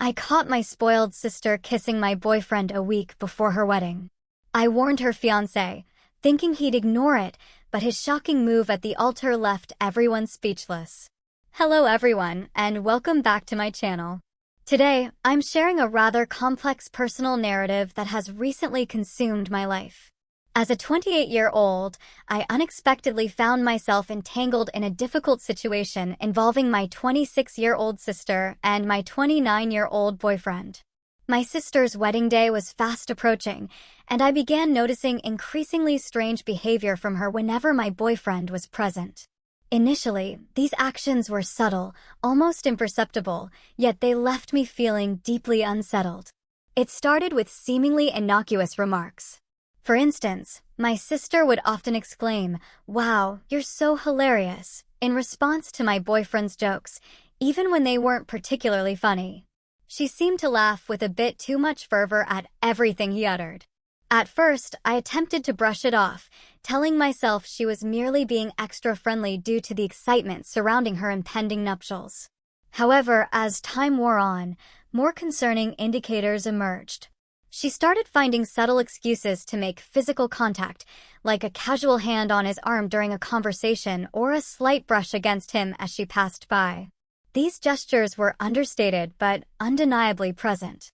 I caught my spoiled sister kissing my boyfriend a week before her wedding. I warned her fiancé, thinking he'd ignore it, but his shocking move at the altar left everyone speechless. Hello everyone, and welcome back to my channel. Today, I'm sharing a rather complex personal narrative that has recently consumed my life. As a 28-year-old, I unexpectedly found myself entangled in a difficult situation involving my 26-year-old sister and my 29-year-old boyfriend. My sister's wedding day was fast approaching, and I began noticing increasingly strange behavior from her whenever my boyfriend was present. Initially, these actions were subtle, almost imperceptible, yet they left me feeling deeply unsettled. It started with seemingly innocuous remarks. For instance, my sister would often exclaim, "Wow, you're so hilarious," in response to my boyfriend's jokes, even when they weren't particularly funny. She seemed to laugh with a bit too much fervor at everything he uttered. At first, I attempted to brush it off, telling myself she was merely being extra friendly due to the excitement surrounding her impending nuptials. However, as time wore on, more concerning indicators emerged. She started finding subtle excuses to make physical contact, like a casual hand on his arm during a conversation or a slight brush against him as she passed by. These gestures were understated but undeniably present.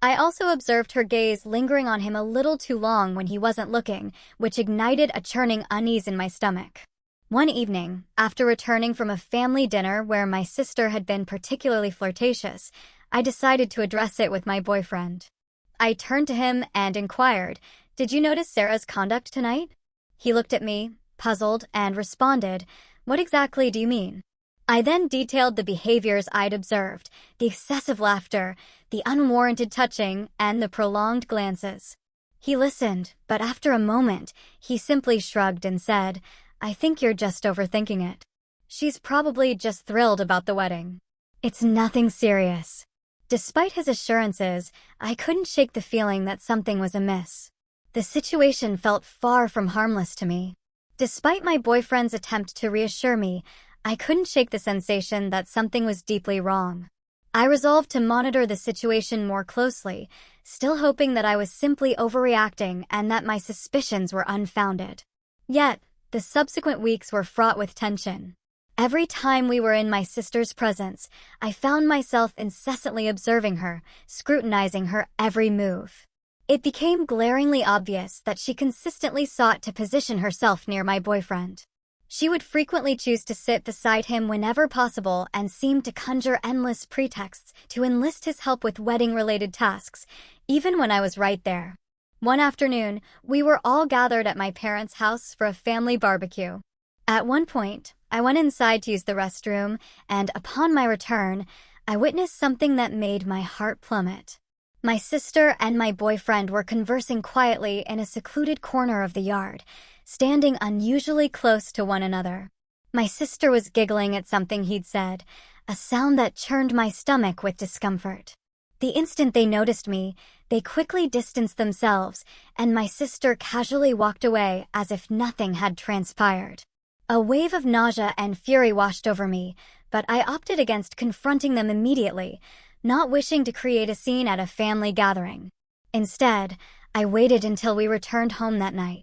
I also observed her gaze lingering on him a little too long when he wasn't looking, which ignited a churning unease in my stomach. One evening, after returning from a family dinner where my sister had been particularly flirtatious, I decided to address it with my boyfriend. I turned to him and inquired, "Did you notice Sarah's conduct tonight?" He looked at me, puzzled, and responded, "What exactly do you mean?" I then detailed the behaviors I'd observed, the excessive laughter, the unwarranted touching, and the prolonged glances. He listened, but after a moment, he simply shrugged and said, "I think you're just overthinking it. She's probably just thrilled about the wedding. It's nothing serious." Despite his assurances, I couldn't shake the feeling that something was amiss. The situation felt far from harmless to me. Despite my boyfriend's attempt to reassure me, I couldn't shake the sensation that something was deeply wrong. I resolved to monitor the situation more closely, still hoping that I was simply overreacting and that my suspicions were unfounded. Yet, the subsequent weeks were fraught with tension. Every time we were in my sister's presence, I found myself incessantly observing her, scrutinizing her every move. It became glaringly obvious that she consistently sought to position herself near my boyfriend. She would frequently choose to sit beside him whenever possible and seemed to conjure endless pretexts to enlist his help with wedding-related tasks, even when I was right there. One afternoon, we were all gathered at my parents' house for a family barbecue. At one point, I went inside to use the restroom, and upon my return, I witnessed something that made my heart plummet. My sister and my boyfriend were conversing quietly in a secluded corner of the yard, standing unusually close to one another. My sister was giggling at something he'd said, a sound that churned my stomach with discomfort. The instant they noticed me, they quickly distanced themselves, and my sister casually walked away as if nothing had transpired. A wave of nausea and fury washed over me, but I opted against confronting them immediately, not wishing to create a scene at a family gathering. Instead, I waited until we returned home that night.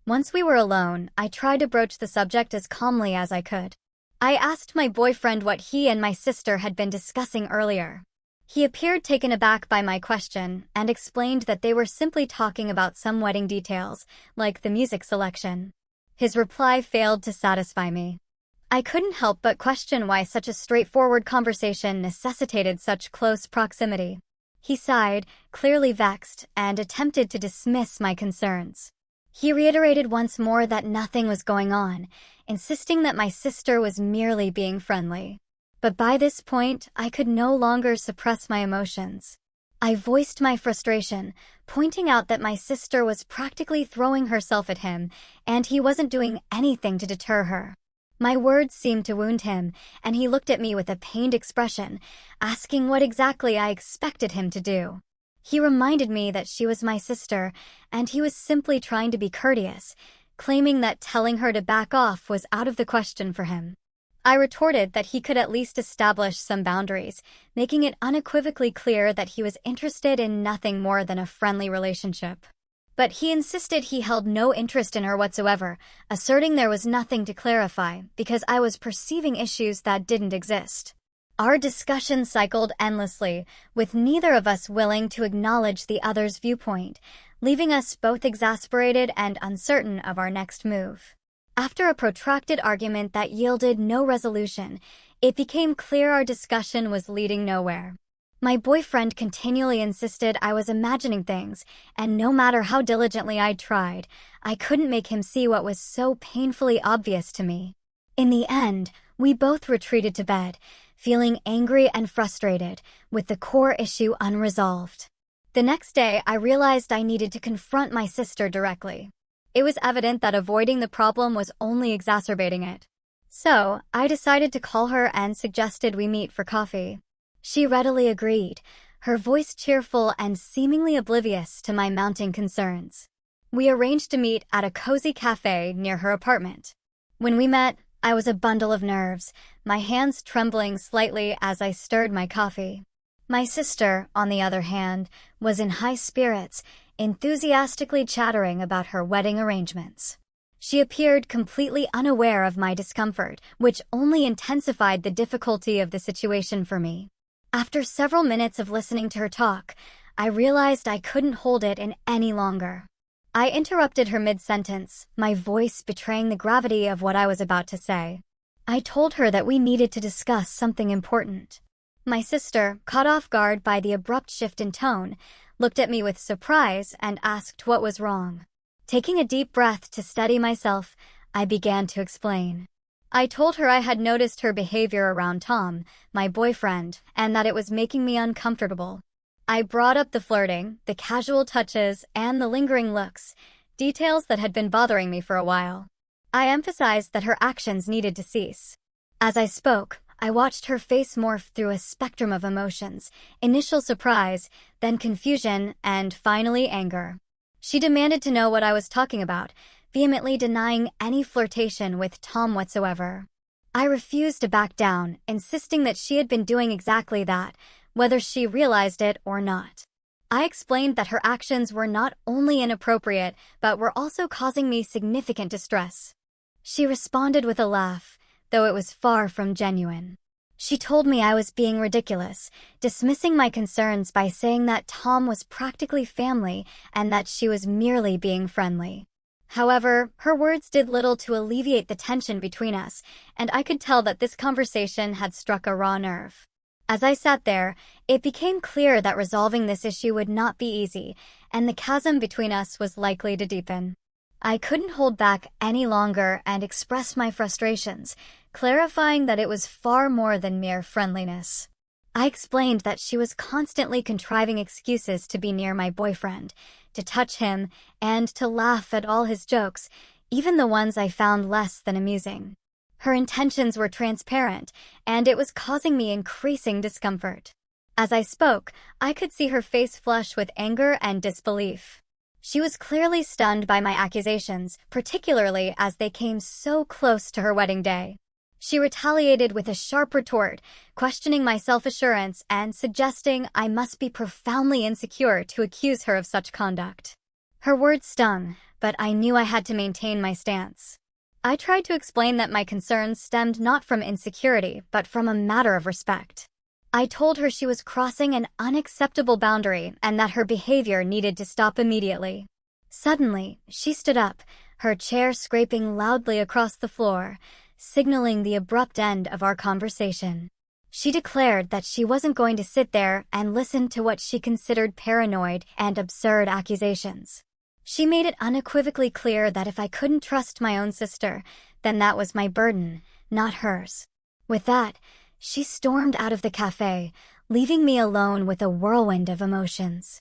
Once we were alone, I tried to broach the subject as calmly as I could. I asked my boyfriend what he and my sister had been discussing earlier. He appeared taken aback by my question and explained that they were simply talking about some wedding details, like the music selection. His reply failed to satisfy me. I couldn't help but question why such a straightforward conversation necessitated such close proximity. He sighed, clearly vexed, and attempted to dismiss my concerns. He reiterated once more that nothing was going on, insisting that my sister was merely being friendly. But by this point, I could no longer suppress my emotions. I voiced my frustration, pointing out that my sister was practically throwing herself at him, and he wasn't doing anything to deter her. My words seemed to wound him, and he looked at me with a pained expression, asking what exactly I expected him to do. He reminded me that she was my sister, and he was simply trying to be courteous, claiming that telling her to back off was out of the question for him. I retorted that he could at least establish some boundaries, making it unequivocally clear that he was interested in nothing more than a friendly relationship. But he insisted he held no interest in her whatsoever, asserting there was nothing to clarify because I was perceiving issues that didn't exist. Our discussion cycled endlessly, with neither of us willing to acknowledge the other's viewpoint, leaving us both exasperated and uncertain of our next move. After a protracted argument that yielded no resolution, it became clear our discussion was leading nowhere. My boyfriend continually insisted I was imagining things, and no matter how diligently I tried, I couldn't make him see what was so painfully obvious to me. In the end, we both retreated to bed, feeling angry and frustrated, with the core issue unresolved. The next day, I realized I needed to confront my sister directly. It was evident that avoiding the problem was only exacerbating it. So, I decided to call her and suggested we meet for coffee. She readily agreed, her voice cheerful and seemingly oblivious to my mounting concerns. We arranged to meet at a cozy cafe near her apartment. When we met, I was a bundle of nerves, my hands trembling slightly as I stirred my coffee. My sister, on the other hand, was in high spirits, enthusiastically chattering about her wedding arrangements. She appeared completely unaware of my discomfort, which only intensified the difficulty of the situation for me. After several minutes of listening to her talk, I realized I couldn't hold it in any longer. I interrupted her mid-sentence, my voice betraying the gravity of what I was about to say. I told her that we needed to discuss something important. My sister, caught off guard by the abrupt shift in tone, looked at me with surprise and asked what was wrong. Taking a deep breath to steady myself, I began to explain. I told her I had noticed her behavior around Tom, my boyfriend, and that it was making me uncomfortable. I brought up the flirting, the casual touches, and the lingering looks, details that had been bothering me for a while. I emphasized that her actions needed to cease. As I spoke, I watched her face morph through a spectrum of emotions, initial surprise, then confusion, and finally anger. She demanded to know what I was talking about, vehemently denying any flirtation with Tom whatsoever. I refused to back down, insisting that she had been doing exactly that, whether she realized it or not. I explained that her actions were not only inappropriate, but were also causing me significant distress. She responded with a laugh, though it was far from genuine. She told me I was being ridiculous, dismissing my concerns by saying that Tom was practically family and that she was merely being friendly. However, her words did little to alleviate the tension between us, and I could tell that this conversation had struck a raw nerve. As I sat there, it became clear that resolving this issue would not be easy, and the chasm between us was likely to deepen. I couldn't hold back any longer and express my frustrations, clarifying that it was far more than mere friendliness. I explained that she was constantly contriving excuses to be near my boyfriend, to touch him, and to laugh at all his jokes, even the ones I found less than amusing. Her intentions were transparent, and it was causing me increasing discomfort. As I spoke, I could see her face flush with anger and disbelief. She was clearly stunned by my accusations, particularly as they came so close to her wedding day. She retaliated with a sharp retort, questioning my self-assurance and suggesting I must be profoundly insecure to accuse her of such conduct. Her words stung, but I knew I had to maintain my stance. I tried to explain that my concerns stemmed not from insecurity, but from a matter of respect. I told her she was crossing an unacceptable boundary and that her behavior needed to stop immediately. Suddenly, she stood up, her chair scraping loudly across the floor, signaling the abrupt end of our conversation. She declared that she wasn't going to sit there and listen to what she considered paranoid and absurd accusations. She made it unequivocally clear that if I couldn't trust my own sister, then that was my burden, not hers. With that, she stormed out of the cafe, leaving me alone with a whirlwind of emotions.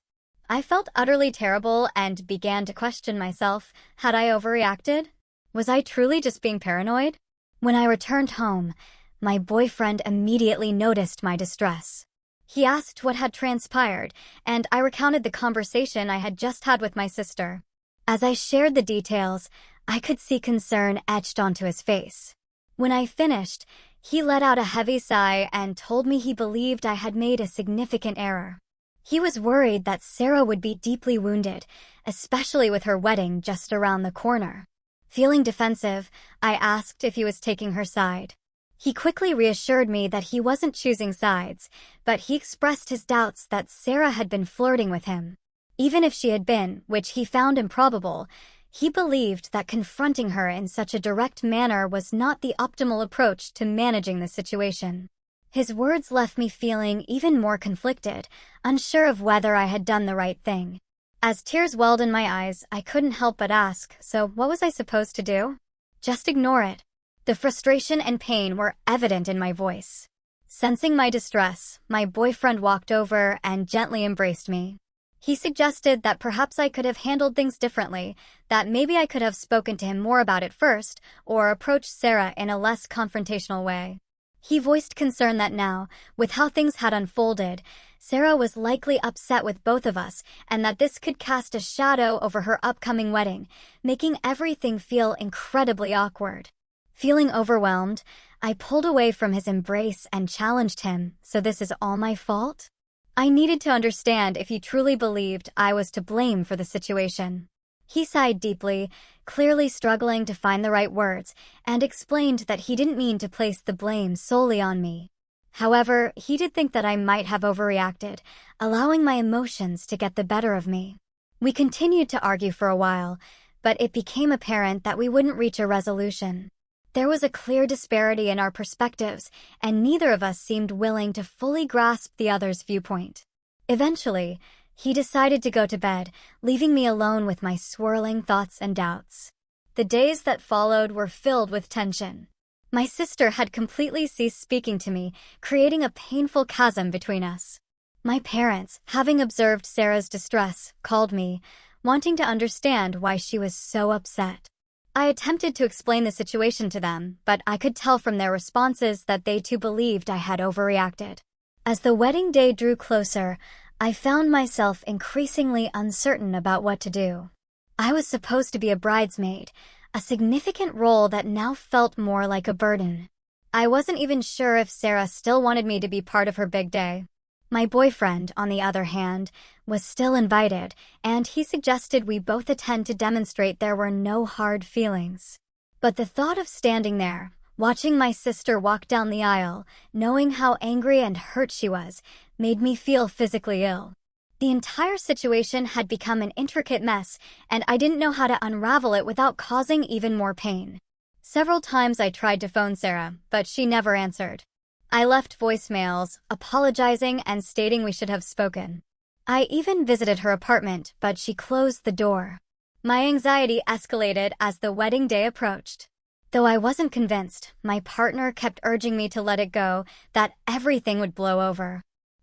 I felt utterly terrible and began to question myself. Had I overreacted? Was I truly just being paranoid? When I returned home, my boyfriend immediately noticed my distress. He asked what had transpired, and I recounted the conversation I had just had with my sister. As I shared the details, I could see concern etched onto his face. When I finished, He let out a heavy sigh and told me he believed I had made a significant error. He was worried that Sarah would be deeply wounded, especially with her wedding just around the corner. Feeling defensive, I asked if he was taking her side. He quickly reassured me that he wasn't choosing sides, but he expressed his doubts that Sarah had been flirting with him. Even if she had been, which he found improbable, he believed that confronting her in such a direct manner was not the optimal approach to managing the situation. His words left me feeling even more conflicted, unsure of whether I had done the right thing. As tears welled in my eyes, I couldn't help but ask, so what was I supposed to do? Just ignore it. The frustration and pain were evident in my voice. Sensing my distress, my boyfriend walked over and gently embraced me. He suggested that perhaps I could have handled things differently, that maybe I could have spoken to him more about it first, or approached Sarah in a less confrontational way. He voiced concern that now, with how things had unfolded, Sarah was likely upset with both of us, and that this could cast a shadow over her upcoming wedding, making everything feel incredibly awkward. Feeling overwhelmed, I pulled away from his embrace and challenged him, "So this is all my fault?" I needed to understand if he truly believed I was to blame for the situation. He sighed deeply, clearly struggling to find the right words, and explained that he didn't mean to place the blame solely on me. However, he did think that I might have overreacted, allowing my emotions to get the better of me. We continued to argue for a while, but it became apparent that we wouldn't reach a resolution. There was a clear disparity in our perspectives, and neither of us seemed willing to fully grasp the other's viewpoint. Eventually, he decided to go to bed, leaving me alone with my swirling thoughts and doubts. The days that followed were filled with tension. My sister had completely ceased speaking to me, creating a painful chasm between us. My parents, having observed Sarah's distress, called me, wanting to understand why she was so upset. I attempted to explain the situation to them, but I could tell from their responses that they too believed I had overreacted. As the wedding day drew closer, I found myself increasingly uncertain about what to do. I was supposed to be a bridesmaid, a significant role that now felt more like a burden. I wasn't even sure if Sarah still wanted me to be part of her big day. My boyfriend, on the other hand, was still invited, and he suggested we both attend to demonstrate there were no hard feelings. But the thought of standing there, watching my sister walk down the aisle, knowing how angry and hurt she was, made me feel physically ill. The entire situation had become an intricate mess, and I didn't know how to unravel it without causing even more pain. Several times I tried to phone Sarah, but she never answered. I left voicemails, apologizing and stating we should have spoken. I even visited her apartment, but she closed the door. My anxiety escalated as the wedding day approached. Though I wasn't convinced, my partner kept urging me to let it go, that everything would blow over.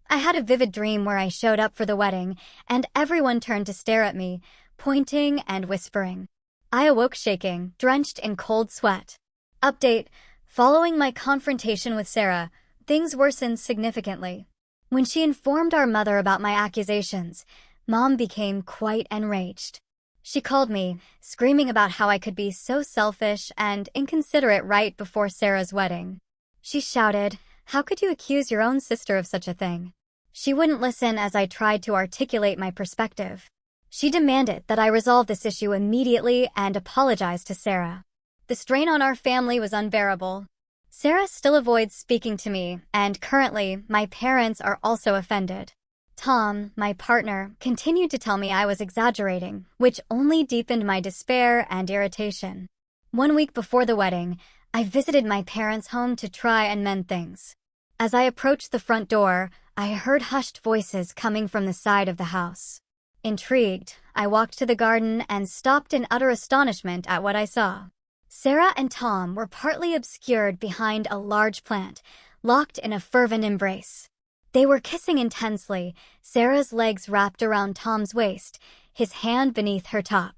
I had a vivid dream where I showed up for the wedding, and everyone turned to stare at me, pointing and whispering. I awoke shaking, drenched in cold sweat. Update: following my confrontation with Sarah, things worsened significantly. When she informed our mother about my accusations, Mom became quite enraged. She called me, screaming about how I could be so selfish and inconsiderate right before Sarah's wedding. She shouted, "How could you accuse your own sister of such a thing?" She wouldn't listen as I tried to articulate my perspective. She demanded that I resolve this issue immediately and apologize to Sarah. The strain on our family was unbearable. Sarah still avoids speaking to me, and currently, my parents are also offended. Tom, my partner, continued to tell me I was exaggerating, which only deepened my despair and irritation. 1 week before the wedding, I visited my parents' home to try and mend things. As I approached the front door, I heard hushed voices coming from the side of the house. Intrigued, I walked to the garden and stopped in utter astonishment at what I saw. Sarah and Tom were partly obscured behind a large plant, locked in a fervent embrace. They were kissing intensely, Sarah's legs wrapped around Tom's waist, his hand beneath her top.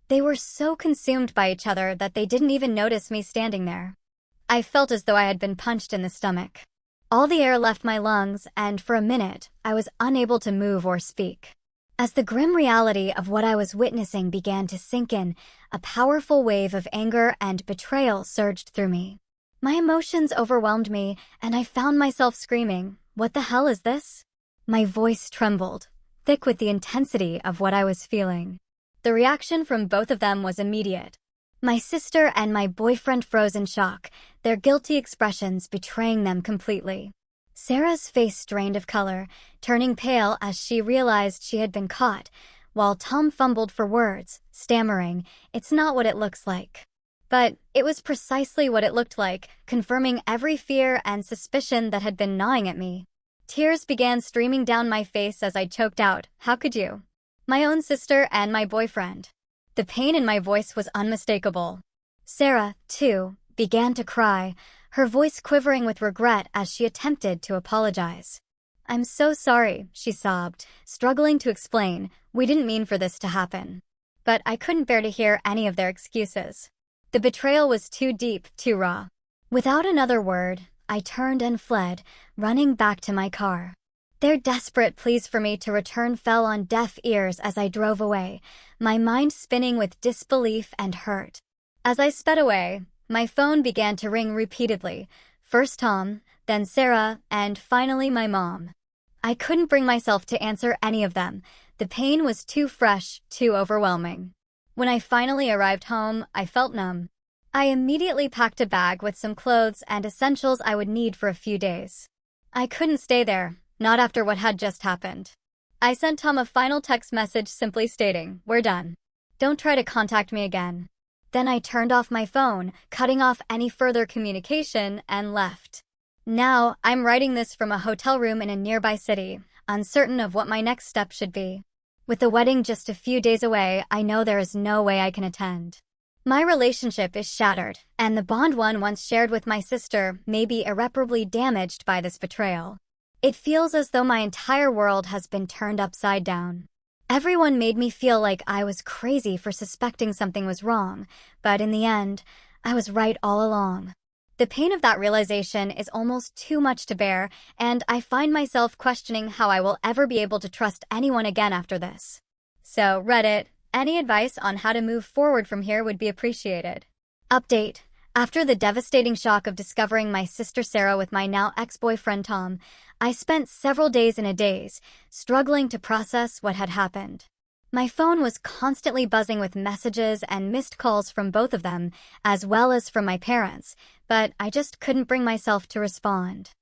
They were so consumed by each other that they didn't even notice me standing there. I felt as though I had been punched in the stomach. All the air left my lungs, and for a minute, I was unable to move or speak. As the grim reality of what I was witnessing began to sink in, a powerful wave of anger and betrayal surged through me. My emotions overwhelmed me, and I found myself screaming, "What the hell is this?" My voice trembled, thick with the intensity of what I was feeling. The reaction from both of them was immediate. My sister and my boyfriend froze in shock, their guilty expressions betraying them completely. Sarah's face drained of color, turning pale as she realized she had been caught, while Tom fumbled for words, stammering, "It's not what it looks like." But it was precisely what it looked like, confirming every fear and suspicion that had been gnawing at me. Tears began streaming down my face as I choked out, "How could you?" My own sister and my boyfriend. The pain in my voice was unmistakable. Sarah, too, began to cry, her voice quivering with regret as she attempted to apologize. "I'm so sorry," she sobbed, struggling to explain, "We didn't mean for this to happen." But I couldn't bear to hear any of their excuses. The betrayal was too deep, too raw. Without another word, I turned and fled, running back to my car. Their desperate pleas for me to return fell on deaf ears as I drove away, my mind spinning with disbelief and hurt. As I sped away, my phone began to ring repeatedly, first Tom, then Sarah, and finally my mom. I couldn't bring myself to answer any of them. The pain was too fresh, too overwhelming. When I finally arrived home, I felt numb. I immediately packed a bag with some clothes and essentials I would need for a few days. I couldn't stay there, not after what had just happened. I sent Tom a final text message simply stating, "We're done. Don't try to contact me again." Then I turned off my phone, cutting off any further communication, and left. Now, I'm writing this from a hotel room in a nearby city, uncertain of what my next step should be. With the wedding just a few days away, I know there is no way I can attend. My relationship is shattered, and the bond one once shared with my sister may be irreparably damaged by this betrayal. It feels as though my entire world has been turned upside down. Everyone made me feel like I was crazy for suspecting something was wrong, but in the end, I was right all along. The pain of that realization is almost too much to bear, and I find myself questioning how I will ever be able to trust anyone again after this. So, Reddit, any advice on how to move forward from here would be appreciated. Update. After the devastating shock of discovering my sister Sarah with my now ex-boyfriend Tom, I spent several days in a daze, struggling to process what had happened. My phone was constantly buzzing with messages and missed calls from both of them, as well as from my parents, but I just couldn't bring myself to respond.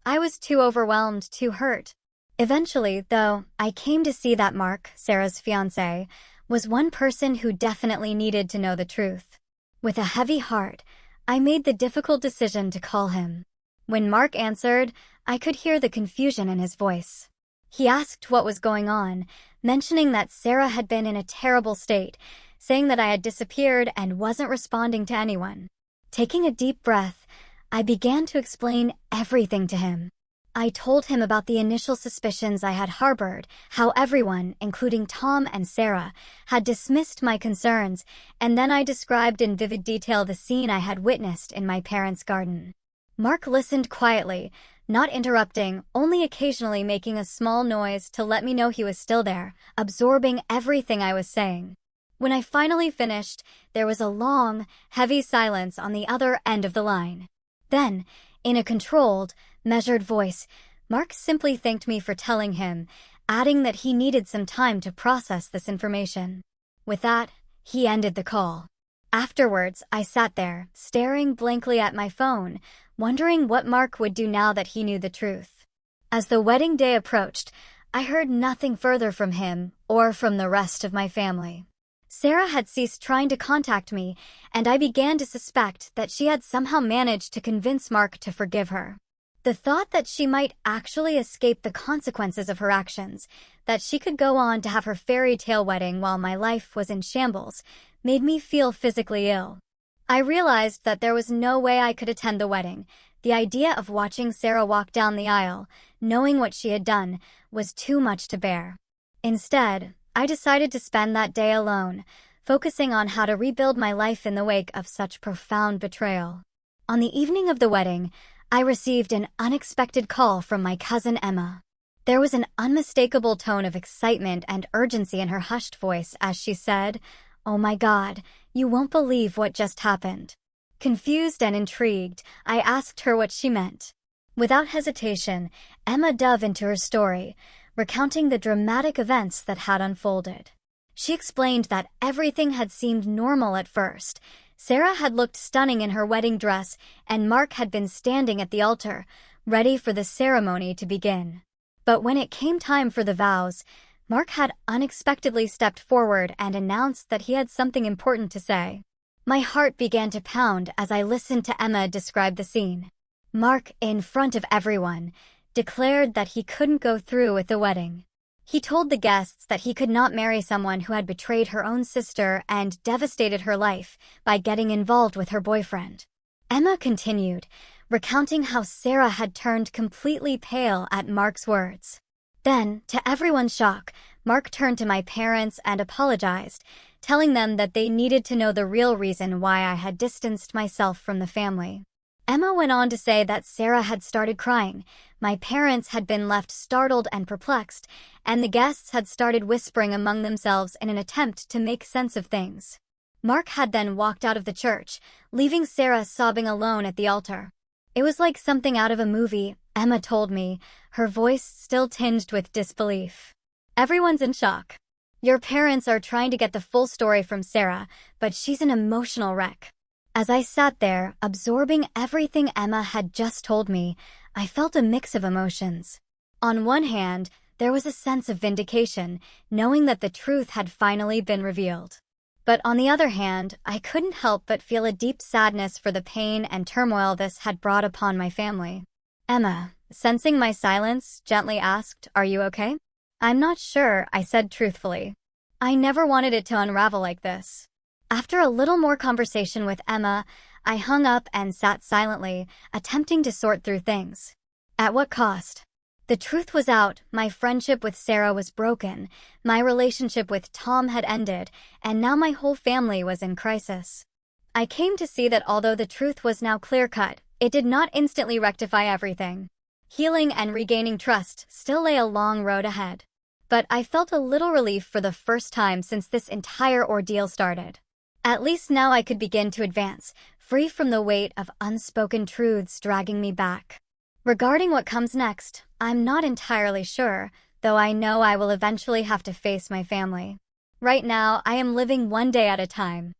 I was too overwhelmed, too hurt. Eventually, though, I came to see that Mark, Sarah's fiancé, was one person who definitely needed to know the truth. With a heavy heart, I made the difficult decision to call him. When Mark answered, I could hear the confusion in his voice. He asked what was going on, mentioning that Sarah had been in a terrible state, saying that I had disappeared and wasn't responding to anyone. Taking a deep breath, I began to explain everything to him. I told him about the initial suspicions I had harbored, how everyone, including Tom and Sarah, had dismissed my concerns, and then I described in vivid detail the scene I had witnessed in my parents' garden. Mark listened quietly, not interrupting, only occasionally making a small noise to let me know he was still there, absorbing everything I was saying. When I finally finished, there was a long, heavy silence on the other end of the line. Then, in a controlled, measured voice, Mark simply thanked me for telling him, adding that he needed some time to process this information. With that, he ended the call. Afterwards, I sat there, staring blankly at my phone, wondering what Mark would do now that he knew the truth. As the wedding day approached, I heard nothing further from him or from the rest of my family. Sarah had ceased trying to contact me, and I began to suspect that she had somehow managed to convince Mark to forgive her. The thought that she might actually escape the consequences of her actions, that she could go on to have her fairy tale wedding while my life was in shambles, made me feel physically ill. I realized that there was no way I could attend the wedding. The idea of watching Sarah walk down the aisle, knowing what she had done, was too much to bear. Instead, I decided to spend that day alone, focusing on how to rebuild my life in the wake of such profound betrayal. On the evening of the wedding, I received an unexpected call from my cousin Emma. There was an unmistakable tone of excitement and urgency in her hushed voice as she said, "Oh my God, you won't believe what just happened." Confused and intrigued, I asked her what she meant. Without hesitation, Emma dove into her story, recounting the dramatic events that had unfolded. She explained that everything had seemed normal at first. Sarah had looked stunning in her wedding dress, and Mark had been standing at the altar, ready for the ceremony to begin. But when it came time for the vows, Mark had unexpectedly stepped forward and announced that he had something important to say. My heart began to pound as I listened to Emma describe the scene. Mark, in front of everyone, declared that he couldn't go through with the wedding. He told the guests that he could not marry someone who had betrayed her own sister and devastated her life by getting involved with her boyfriend. Emma continued, recounting how Sarah had turned completely pale at Mark's words. Then, to everyone's shock, Mark turned to my parents and apologized, telling them that they needed to know the real reason why I had distanced myself from the family. Emma went on to say that Sarah had started crying, my parents had been left startled and perplexed, and the guests had started whispering among themselves in an attempt to make sense of things. Mark had then walked out of the church, leaving Sarah sobbing alone at the altar. It was like something out of a movie, Emma told me, her voice still tinged with disbelief. Everyone's in shock. Your parents are trying to get the full story from Sarah, but she's an emotional wreck. As I sat there, absorbing everything Emma had just told me, I felt a mix of emotions. On one hand, there was a sense of vindication, knowing that the truth had finally been revealed. But on the other hand, I couldn't help but feel a deep sadness for the pain and turmoil this had brought upon my family. Emma, sensing my silence, gently asked, "Are you okay?" "I'm not sure," I said truthfully. I never wanted it to unravel like this. After a little more conversation with Emma, I hung up and sat silently, attempting to sort through things. At what cost? The truth was out, my friendship with Sarah was broken, my relationship with Tom had ended, and now my whole family was in crisis. I came to see that although the truth was now clear-cut, it did not instantly rectify everything. Healing and regaining trust still lay a long road ahead. But I felt a little relief for the first time since this entire ordeal started. At least now I could begin to advance, free from the weight of unspoken truths dragging me back. Regarding what comes next, I'm not entirely sure, though I know I will eventually have to face my family. Right now, I am living one day at a time.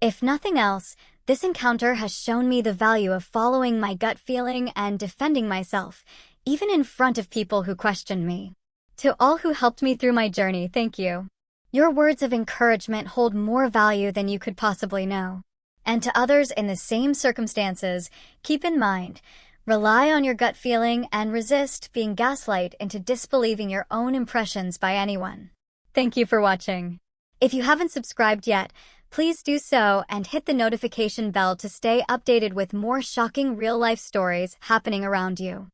If nothing else, this encounter has shown me the value of following my gut feeling and defending myself, even in front of people who questioned me. To all who helped me through my journey, thank you. Your words of encouragement hold more value than you could possibly know. And to others in the same circumstances, keep in mind, rely on your gut feeling and resist being gaslighted into disbelieving your own impressions by anyone. Thank you for watching. If you haven't subscribed yet, please do so and hit the notification bell to stay updated with more shocking real-life stories happening around you.